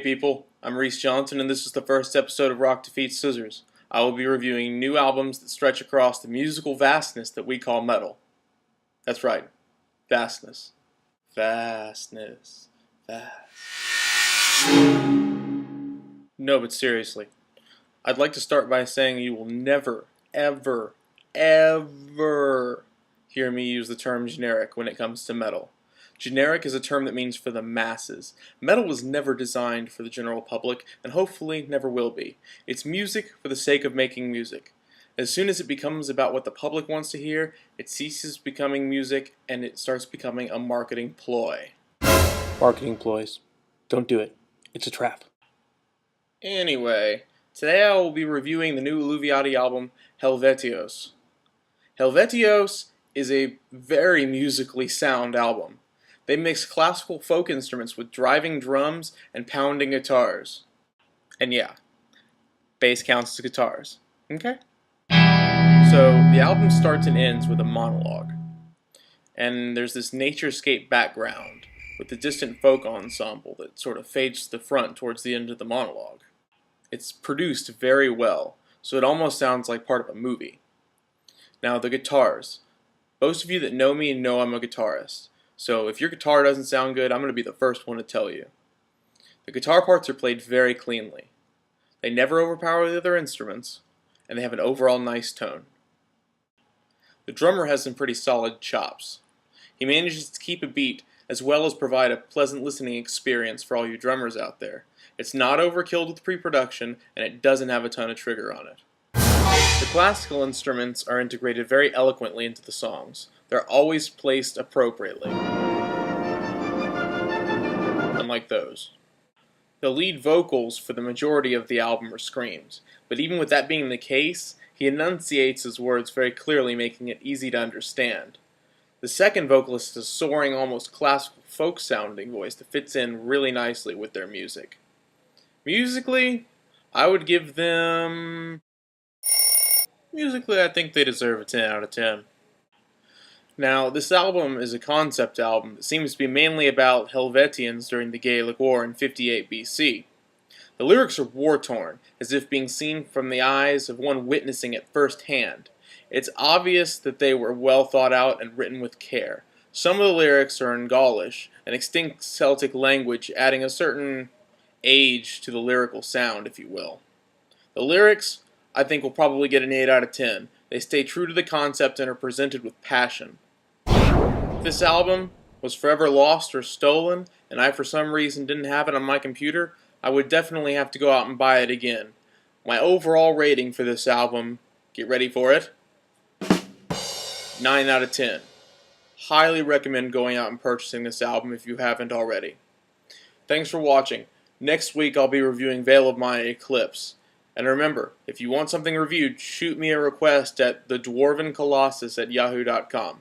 people, I'm Reese Johnson and this is the first episode of Rock Defeats Scissors. I will be reviewing new albums that stretch across the musical vastness that we call metal. That's right, vastness. Vastness. No, but seriously, I'd like to start by saying you will never, ever, ever hear me use the term generic when it comes to metal. Generic is a term that means for the masses. Metal was never designed for the general public, and hopefully never will be. It's music for the sake of making music. As soon as it becomes about what the public wants to hear, it ceases becoming music, and it starts becoming a marketing ploy. Marketing ploys. Don't do it. It's a trap. Anyway, today I will be reviewing the new Eluveitie album, Helvetios. Helvetios is a very musically sound album. They mix classical folk instruments with driving drums and pounding guitars. And yeah, bass counts as guitars. Okay? So, the album starts and ends with a monologue. And there's this naturescape background with the distant folk ensemble that sort of fades to the front towards the end of the monologue. It's produced very well, so it almost sounds like part of a movie. Now, the guitars. Most of you that know me know I'm a guitarist. So if your guitar doesn't sound good, I'm going to be the first one to tell you. The guitar parts are played very cleanly. They never overpower the other instruments, and they have an overall nice tone. The drummer has some pretty solid chops. He manages to keep a beat as well as provide a pleasant listening experience for all you drummers out there. It's not overkilled with pre-production, and it doesn't have a ton of trigger on it. The classical instruments are integrated very eloquently into the songs. They're always placed appropriately. Unlike those. The lead vocals for the majority of the album are screams, but even with that being the case, he enunciates his words very clearly, making it easy to understand. The second vocalist is a soaring, almost classical folk-sounding voice that fits in really nicely with their music. Musically, I would give them... Musically, I think they deserve a 10 out of 10. Now, this album is a concept album that seems to be mainly about Helvetians during the Gaelic War in 58 BC. The lyrics are war-torn, as if being seen from the eyes of one witnessing it firsthand. It's obvious that they were well thought out and written with care. Some of the lyrics are in Gaulish, an extinct Celtic language, adding a certain age to the lyrical sound, if you will. The lyrics, I think, will probably get an 8 out of 10. They stay true to the concept and are presented with passion. If this album was forever lost or stolen, and I for some reason didn't have it on my computer, I would definitely have to go out and buy it again. My overall rating for this album, get ready for it, 9 out of 10. Highly recommend going out and purchasing this album if you haven't already. Thanks for watching. Next week I'll be reviewing Veil of My Eclipse. And remember, if you want something reviewed, shoot me a request at thedwarvencolossus@yahoo.com.